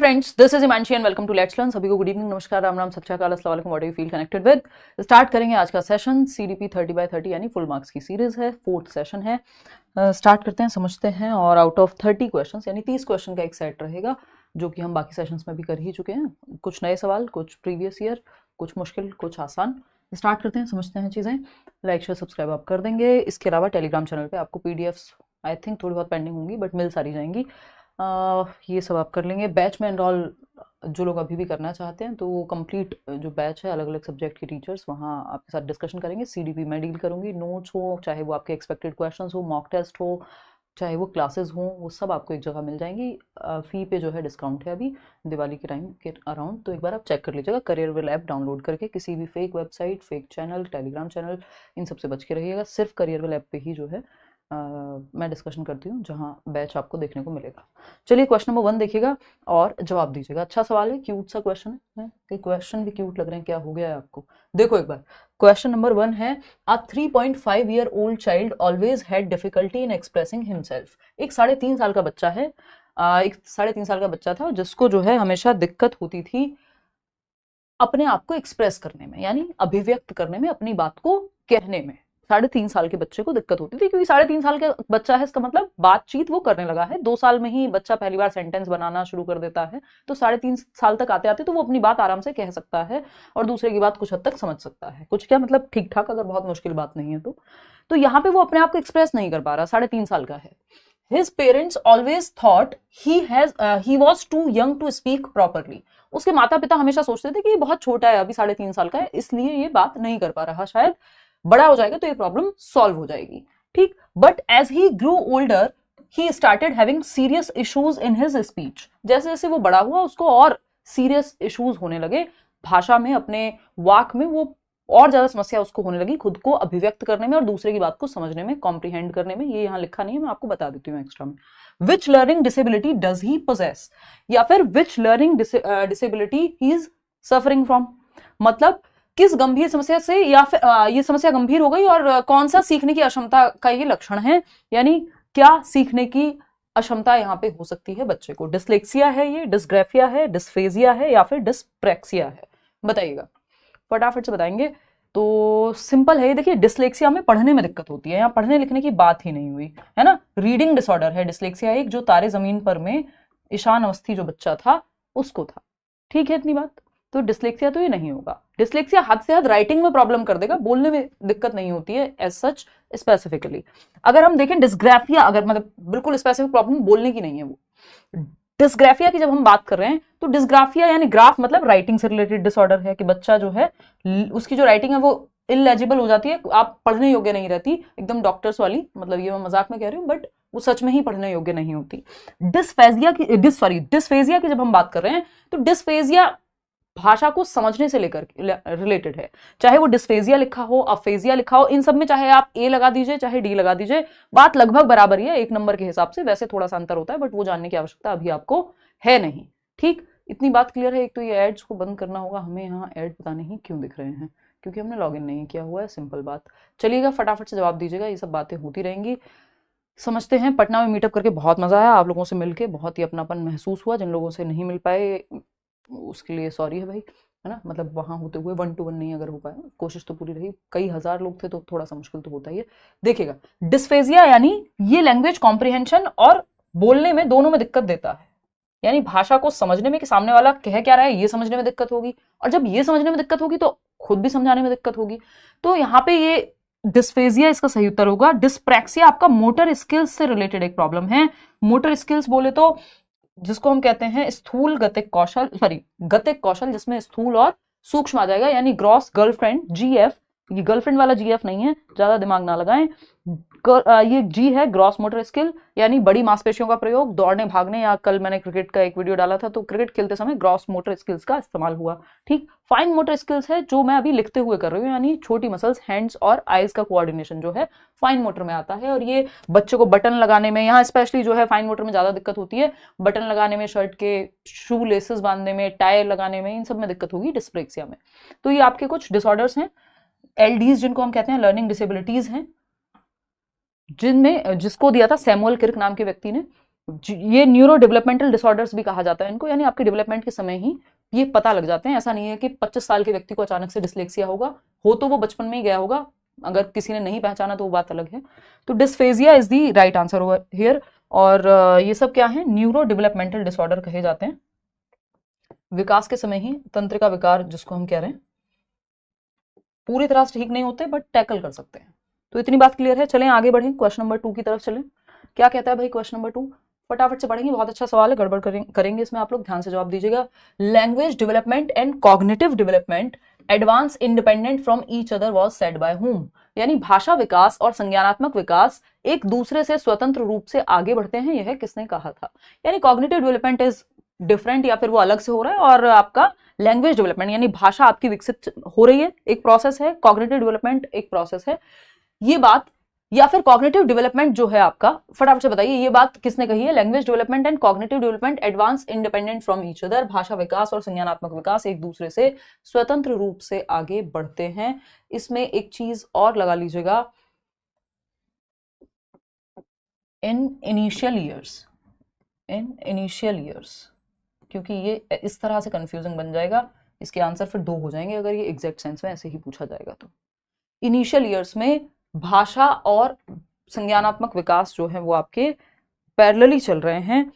Friends, this is Himanshi and welcome to let's learn. सभी को good evening, नमस्कार, राम राम, सत श्री अकाल, अस्सलाम वालेकुम, what do you feel connected with. Start करेंगे आज का सेशन। सीडीपी 30/30 यानी फुल मार्क्स की सीरीज है, 4th सेशन है। स्टार्ट करते हैं, समझते हैं। और आउट ऑफ 30 क्वेश्चन यानी 30 क्वेश्चन का एक सेट रहेगा, जो कि हम बाकी सेशंस में भी कर ही चुके हैं। कुछ नए सवाल, कुछ प्रीवियस ईयर, कुछ मुश्किल, कुछ आसान। स्टार्ट करते हैं, समझते हैं चीज़ें। लाइक शेयर सब्सक्राइब आप कर देंगे। इसके अलावा टेलीग्राम चैनल पे आपको पीडीएफ्स आई थिंक थोड़ी बहुत पेंडिंग होंगी, बट मिल सारी जाएंगी। ये सब आप कर लेंगे। बैच में एनरोल जो लोग अभी भी करना चाहते हैं, तो वो कंप्लीट जो बैच है, अलग अलग सब्जेक्ट के टीचर्स वहाँ आपके साथ डिस्कशन करेंगे। सीडीपी मैं डील करूँगी। नोट्स हो, चाहे वो आपके एक्सपेक्टेड क्वेश्चंस हो, मॉक टेस्ट हो, चाहे वो क्लासेस हों, वो सब आपको एक जगह मिल जाएंगी। फ़ी पे जो है डिस्काउंट है अभी दिवाली के टाइम के अराउंड, तो एक बार आप चेक कर लीजिएगा। करियरविल ऐप डाउनलोड करके किसी भी fake website, fake channel, Telegram channel, इन सब से बच के रहिएगा। सिर्फ करियरविल ऐप पे ही जो है मैं डिस्कशन करती हूँ, जहाँ बैच आपको देखने को मिलेगा। चलिए, क्वेश्चन नंबर 1 देखिएगा और जवाब दीजिएगा। अच्छा सवाल है, क्यूट सा क्वेश्चन है। कई क्वेश्चन भी क्यूट लग रहे हैं, क्या हो गया है आपको? देखो एक बार, क्वेश्चन नंबर 1 है, अ 3.5 year old child always had difficulty in expressing himself। एक 3.5 साल का बच्चा है, एक 3.5 साल का बच्चा था जिसको जो है हमेशा दिक्कत होती थी अपने आप को एक्सप्रेस करने में, यानी अभिव्यक्त करने में, अपनी बात को कहने में। 3.5 साल के बच्चे को दिक्कत होती थी, क्योंकि 3.5 साल का बच्चा है, इसका मतलब बातचीत वो करने लगा है। 2 साल में ही बच्चा पहली बार सेंटेंस बनाना शुरू कर देता है, तो 3.5 साल तक आते आते तो वो अपनी बात आराम से कह सकता है और दूसरे की बात कुछ हद तक समझ सकता है। कुछ क्या मतलब, ठीक ठाक, अगर बहुत मुश्किल बात नहीं है तो यहाँ पे वो अपने आप को एक्सप्रेस नहीं कर पा रहा, 3.5 साल का है। His parents always thought he was too young to speak properly। उसके माता पिता हमेशा सोचते थे कि ये बहुत छोटा है, अभी 3.5 साल का है, इसलिए ये बात नहीं कर पा रहा। शायद बड़ा हो जाएगा तो ये प्रॉब्लम सॉल्व हो जाएगी, ठीक। But as he grew older he started having serious issues in his speech. जैसे जैसे वो बड़ा हुआ, उसको और सीरियस इश्यूज होने लगे भाषा में, अपने वाक में। वो और ज्यादा समस्या उसको होने लगी खुद को अभिव्यक्त करने में और दूसरे की बात को समझने में, कॉम्प्रीहेंड करने में। ये यहाँ लिखा नहीं है, मैं आपको बता देती हूँ एक्स्ट्रा में। Which learning disability does he poses, या फिर which learning disability he is suffering from. मतलब किस गंभीर समस्या से, या फिर ये समस्या गंभीर हो गई और कौन सा सीखने की अक्षमता का ये लक्षण है, यानी क्या सीखने की अक्षमता यहाँ पे हो सकती है बच्चे को। डिसलेक्सिया है ये, डिस्ग्राफिया है, डिस्फेजिया है, या फिर डिस्प्रैक्सिया है? बताइएगा, फटाफट से बताएंगे। तो सिंपल है ये। देखिए, डिसलेक्सिया में पढ़ने में दिक्कत होती है, यहाँ पढ़ने लिखने की बात ही नहीं हुई है ना। रीडिंग डिसऑर्डर है डिसलेक्सिया, एक जो तारे जमीन पर में ईशान अवस्थी जो बच्चा था उसको था, ठीक है, इतनी बात। तो डिसलेक्सिया तो ये नहीं होगा। डिसलेक्सिया हद से हद राइटिंग में प्रॉब्लम कर देगा, बोलने में दिक्कत नहीं होती है एज सच स्पेसिफिकली। अगर हम देखें डिस्ग्राफिया, अगर मतलब बिल्कुल स्पेसिफिक प्रॉब्लम बोलने की नहीं है वो। डिस्ग्राफिया की जब हम बात कर रहे हैं, तो डिस्ग्राफिया यानी ग्राफ मतलब राइटिंग से रिलेटेड डिसऑर्डर है, कि बच्चा जो है उसकी जो राइटिंग है वो इलेजिबल हो जाती है, आप पढ़ने योग्य नहीं रहती, एकदम डॉक्टर्स वाली। मतलब ये मैं मजाक में कह रही हूँ, बट वो सच में ही पढ़ने योग्य नहीं होती। डिस्फेजिया की जब हम बात कर रहे हैं, तो डिस्फेजिया भाषा को समझने से लेकर रिलेटेड है। चाहे वो डिस्फेजिया लिखा हो, अफेजिया लिखा हो, इन सब में चाहे आप ए लगा दीजिए चाहे डी लगा दीजिए, बात लगभग बराबर ही है एक नंबर के हिसाब से। वैसे थोड़ा सा अंतर होता है, बट वो जानने की आवश्यकता अभी आपको है नहीं, ठीक। इतनी बात क्लियर है। एक तो ये एड्स को बंद करना होगा हमें। यहाँ एड पता नहीं क्यों दिख रहे हैं, क्योंकि हमने लॉगिन नहीं किया हुआ है, सिंपल बात। चलिएगा, फटाफट से जवाब दीजिएगा, ये सब बातें होती रहेंगी। समझते हैं। पटना में मीटअप करके बहुत मजा आया, आप लोगों से मिलके बहुत ही अपनापन महसूस हुआ। जिन लोगों से नहीं मिल पाए उसके लिए सॉरी है भाई, है ना। मतलब वहां होते हुए 1 to 1 नहीं अगर हो पाया, कोशिश तो पूरी रही। कई हजार लोग थे तो थोड़ा सा मुश्किल तो होता ही है। देखिएगा, डिस्फेजिया यानी ये लैंग्वेज कॉम्प्रिहेंशन और बोलने में दोनों में दिक्कत देता है, यानी भाषा को समझने में कि सामने वाला कह क्या रहा है ये समझने में दिक्कत होगी, और जब ये समझने में दिक्कत होगी तो खुद भी समझाने में दिक्कत होगी। तो यहाँ पे ये डिस्फेजिया इसका सही उत्तर होगा। डिस्प्रैक्सिया आपका मोटर स्किल्स से रिलेटेड एक प्रॉब्लम है। मोटर स्किल्स बोले तो जिसको हम कहते हैं स्थूल गतिक कौशल, गतिक कौशल, जिसमें स्थूल और सूक्ष्म आ जाएगा, यानी ग्रॉस गर्लफ्रेंड, जीएफ। ये गर्लफ्रेंड वाला जीएफ नहीं है, ज्यादा दिमाग ना लगाएं। ये जी है ग्रॉस मोटर स्किल, यानी बड़ी मांसपेशियों का प्रयोग, दौड़ने भागने, या कल मैंने क्रिकेट का एक वीडियो डाला था तो क्रिकेट खेलते समय ग्रॉस मोटर स्किल्स का इस्तेमाल हुआ, ठीक। फाइन मोटर स्किल्स है जो मैं अभी लिखते हुए कर रही हूँ, यानी छोटी मसल्स, हैंड्स और आईज का कोऑर्डिनेशन जो है फाइन मोटर में आता है। और ये बच्चे को बटन लगाने में, यहाँ स्पेशली जो है फाइन मोटर में ज्यादा दिक्कत होती है, बटन लगाने में, शर्ट के शू लेसेस बांधने में, टाई लगाने में, इन सब में दिक्कत होगी डिस्प्रेक्सिया में। तो ये आपके कुछ डिसऑर्डर्स हैं, एलडीज जिनको हम कहते हैं, लर्निंग डिसेबिलिटीज हैं, जिसको दिया था सैमुअल किर्क नाम के व्यक्ति ने। ये न्यूरो डेवलपमेंटल डिसऑर्डर्स भी कहा जाता है इनको, यानी आपके डेवलपमेंट के समय ही ये पता लग जाते हैं। ऐसा नहीं है कि 25 साल के व्यक्ति को अचानक से डिसलेक्सिया होगा, हो तो वो बचपन में ही गया होगा, अगर किसी ने नहीं पहचाना तो वो बात अलग है। तो dysphagia is the right answer over here. और ये सब क्या है, न्यूरो डेवलपमेंटल डिसऑर्डर कहे जाते हैं। विकास के समय ही तंत्रिका विकार जिसको हम कह रहे हैं, पूरी तरह से ठीक नहीं होते बट टैकल कर सकते हैं। तो इतनी बात क्लियर है। चलें आगे बढ़ें, क्वेश्चन नंबर 2 की तरफ चलें। क्या कहता है भाई क्वेश्चन नंबर 2, फटाफट से पढ़ेंगे, बहुत अच्छा सवाल है, गड़बड़ करेंगे इसमें आप लोग, ध्यान से जवाब दीजिएगा। Language development and cognitive development advance independent from each other was said by whom, यानी भाषा विकास और संज्ञानात्मक विकास एक दूसरे से स्वतंत्र रूप से आगे बढ़ते हैं, यह किसने कहा था। यानी कॉग्निटिव डेवलपमेंट इज डिफरेंट या फिर वो अलग से हो रहा है, और आपका लैंग्वेज डेवलपमेंट यानी भाषा आपकी विकसित हो रही है, एक प्रोसेस है, कॉग्निटिव डेवलपमेंट एक प्रोसेस है। ये बात, या फिर कॉग्निटिव डेवलपमेंट जो है आपका, फटाफट से बताइए ये बात किसने कही है। Language development and cognitive development advance independent from each other, भाषा विकास और संज्ञानात्मक विकास एक दूसरे से स्वतंत्र रूप से आगे बढ़ते हैं। इसमें एक चीज और लगा लीजिएगा, इन इनिशियल ईयर्स, क्योंकि ये इस तरह से कंफ्यूजिंग बन जाएगा, इसके आंसर फिर 2 हो जाएंगे अगर ये एग्जैक्ट सेंस में ऐसे ही पूछा जाएगा तो। इनिशियल ईयर्स में भाषा और संज्ञानात्मक विकास जो है वो आपके पैरेलली चल रहे हैं।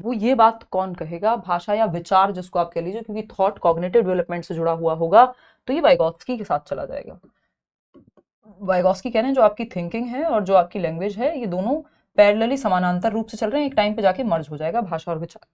वो ये बात कौन कहेगा, भाषा या विचार जिसको आप कह लीजिए, क्योंकि थॉट कॉग्निटिव डेवलपमेंट से जुड़ा हुआ होगा, तो ये वाइगोत्स्की के साथ चला जाएगा। वाइगोत्स्की कह रहे हैं जो आपकी थिंकिंग है और जो आपकी लैंग्वेज है, ये दोनों पैरेलली समानांतर रूप से चल रहे हैं, एक टाइम पे जाके मर्ज हो जाएगा भाषा और विचार।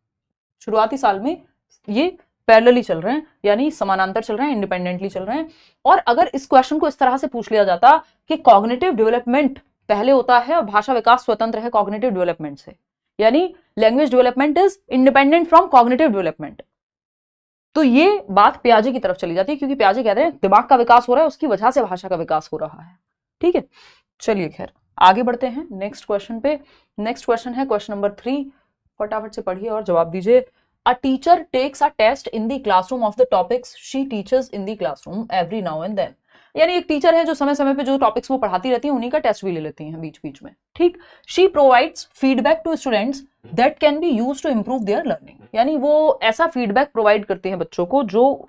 शुरुआती साल में ये पैरेलली चल रहे हैं, यानी समानांतर चल रहे हैं, इंडिपेंडेंटली चल रहे हैं। और अगर इस क्वेश्चन को इस तरह से पूछ लिया जाता कि कॉग्निटिव डेवलपमेंट पहले होता है और भाषा विकास स्वतंत्र है कॉग्निटिव डेवलपमेंट से, यानी language development is independent from cognitive development, तो ये बात पियाजे की तरफ चली जाती है, क्योंकि पियाजे कहते हैं दिमाग का विकास हो रहा है, उसकी वजह से भाषा का विकास हो रहा है। ठीक है, चलिए खैर आगे बढ़ते हैं नेक्स्ट क्वेश्चन पे। नेक्स्ट क्वेश्चन है क्वेश्चन नंबर 3, फटाफट से पढ़िए और जवाब दीजिए। A teacher takes a test in the classroom of the topics she teaches in the classroom every now and then, यानी एक टीचर है जो समय समय पे जो टॉपिक्स वो पढ़ाती रहती है उन्हीं का टेस्ट भी ले लेती हैं बीच बीच में। ठीक, she provides feedback to students that can be used to improve their learning, यानी वो ऐसा फीडबैक प्रोवाइड करते हैं बच्चों को जो,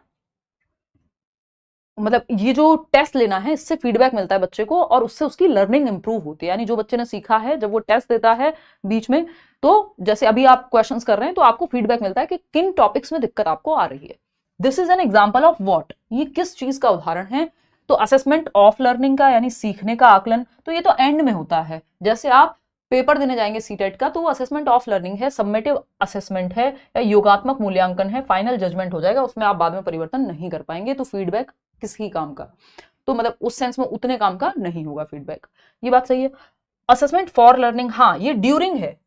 मतलब ये जो टेस्ट लेना है इससे फीडबैक मिलता है बच्चे को और उससे उसकी लर्निंग इंप्रूव होती है। यानी जो बच्चे ने सीखा है जब वो टेस्ट देता है बीच में, तो जैसे अभी आप क्वेश्चंस कर रहे हैं तो आपको फीडबैक मिलता है कि किन टॉपिक्स में दिक्कत आपको आ रही है। This is an example of what, ये किस चीज का उदाहरण है, तो असेसमेंट ऑफ लर्निंग का, यानी सीखने का आकलन। तो ये तो एंड में होता है, जैसे आप पेपर देने जाएंगे सीटेट का तो वो असेसमेंट ऑफ लर्निंग है, सबमेटिव असेसमेंट है या योगात्मक मूल्यांकन है, फाइनल जजमेंट हो जाएगा, उसमें आप बाद में परिवर्तन नहीं कर पाएंगे। तो फीडबैक किसी काम का, तो मतलब उस सेंस में उतने काम का नहीं होगा फीडबैक, ये बात सही है। असेसमेंट फॉर लर्निंग, हाँ ये ड्यूरिंग है,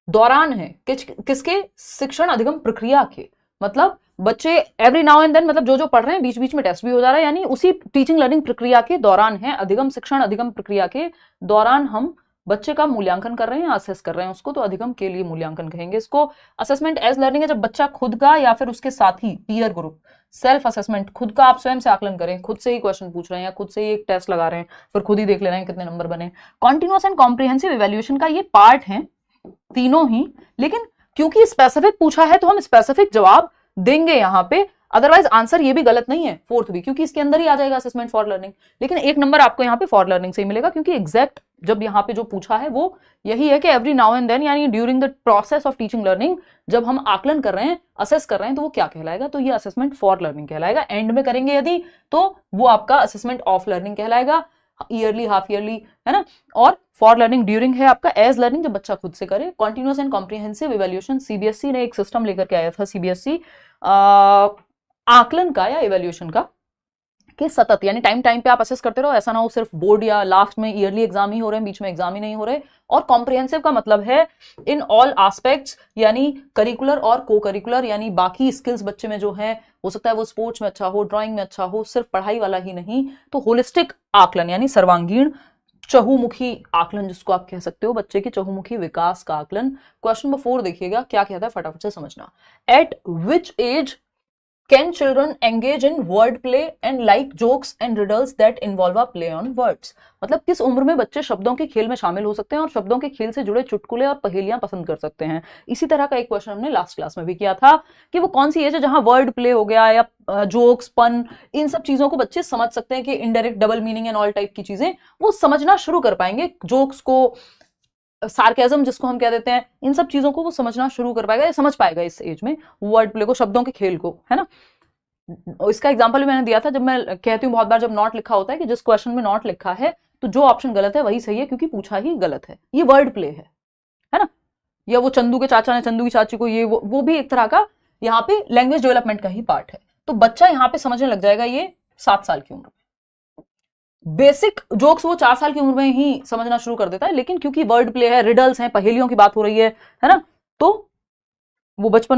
दौरान है, किसके, शिक्षण अधिगम प्रक्रिया के, मतलब बच्चे एवरी नाउ एंड देन, मतलब जो जो पढ़ रहे हैं बीच बीच में टेस्ट भी हो जा रहा है, यानी उसी टीचिंग लर्निंग प्रक्रिया के दौरान है, अधिगम शिक्षण अधिगम प्रक्रिया के दौरान हम बच्चे का मूल्यांकन कर रहे हैं, असेस कर रहे हैं उसको, तो अधिगम के लिए मूल्यांकन कहेंगे इसको। असेसमेंट एज लर्निंग है जब बच्चा खुद का या फिर उसके साथी पीयर ग्रुप, सेल्फ असेसमेंट, खुद का आप स्वयं से आकलन करें, खुद से ही क्वेश्चन पूछ रहे हैं या खुद से ही एक टेस्ट लगा रहे हैं, फिर खुद ही देख ले रहे हैं कितने नंबर बने। कॉन्टिन्यूअस एंड कॉम्प्रिहेंसिव इवैल्यूएशन का ये पार्ट है तीनों ही, लेकिन क्योंकि स्पेसिफिक पूछा है तो हम स्पेसिफिक जवाब देंगे यहाँ पे, अदरवाइज आंसर ये भी गलत नहीं है फोर्थ भी, क्योंकि इसके अंदर ही आ जाएगा असेसमेंट फॉर लर्निंग। लेकिन एक नंबर आपको यहाँ पे फॉर लर्निंग से ही मिलेगा, क्योंकि एग्जैक्ट जब यहाँ पे जो पूछा है वो यही है कि एवरी नाउ एंड देन, यानी during the process of teaching learning, जब हम आकलन कर रहे हैं, असेस कर रहे हैं, तो वो क्या कहलाएगा, तो ये असेसमेंट फॉर लर्निंग कहलाएगा। एंड में करेंगे यदि तो वो आपका असेसमेंट ऑफ लर्निंग कहलाएगा, ईयरली हाफ ईयरली, है ना। और फॉर लर्निंग ड्यूरिंग है आपका एज लर्निंग, जब बच्चा खुद से करे। Continuous and comprehensive evaluation, CBSE ने एक सिस्टम लेकर के आया था, सीबीएसई आकलन का या इवैल्यूएशन का, कि सतत, यानी टाइम टाइम पे आप असेस करते रहो, ऐसा ना हो सिर्फ बोर्ड या लास्ट में ईयरली एग्जाम ही हो रहे हैं, बीच में एग्जाम ही नहीं हो रहे। और कॉम्प्रिहेंसिव का मतलब है इन ऑल एस्पेक्ट्स, यानी करिकुलर और को करिकुलर, यानी बाकी स्किल्स बच्चे में जो है, हो सकता है वो स्पोर्ट्स में अच्छा हो, ड्राइंग में अच्छा हो, सिर्फ पढ़ाई वाला ही नहीं। तो होलिस्टिक आकलन, यानी सर्वांगीण चहुमुखी आकलन जिसको आप कह सकते हो, बच्चे के चहुमुखी विकास का आकलन। क्वेश्चन नंबर 4 देखिएगा क्या कहता है, फटाफट से समझना। At which age can children engage in word play and like jokes and riddles that involve a play on words. मतलब किस उम्र में बच्चे शब्दों के खेल में शामिल हो सकते हैं और शब्दों के खेल से जुड़े चुटकुले और पहेलियां पसंद कर सकते हैं। इसी तरह का एक क्वेश्चन हमने लास्ट क्लास में भी किया था कि वो कौन सी एज है जहां वर्ड प्ले हो गया या जोक्स, पन, इन सब चीजों को बच्चे समझ सकते हैं कि indirect, double meaning and all type की चीजें वो समझना शुरू कर पाएंगे। जोक्स को, सार्केज्म जिसको हम कह देते हैं, इन सब चीजों को वो समझना शुरू कर पाएगा या समझ पाएगा इस एज में, वर्ड प्ले को, शब्दों के खेल को, है ना। इसका एग्जांपल भी मैंने दिया था, जब मैं कहती हूँ बहुत बार जब नॉट लिखा होता है कि जिस क्वेश्चन में नॉट लिखा है तो जो ऑप्शन गलत है वही सही है क्योंकि पूछा ही गलत है। ये वर्ड प्ले है ना। या वो चंदू के चाचा ने चंदू की चाची को, ये वो भी एक तरह का यहाँ पे लैंग्वेज डेवलपमेंट का ही पार्ट है। तो बच्चा यहाँ पे समझने लग जाएगा ये 7 साल की उम्र में। बेसिक जोक्स वो 4 साल की उम्र में ही समझना शुरू कर देता है, लेकिन क्योंकि वर्ड प्ले है, रिडल्स हैं, पहेलियों की बात हो रही है ना, तो वो बचपन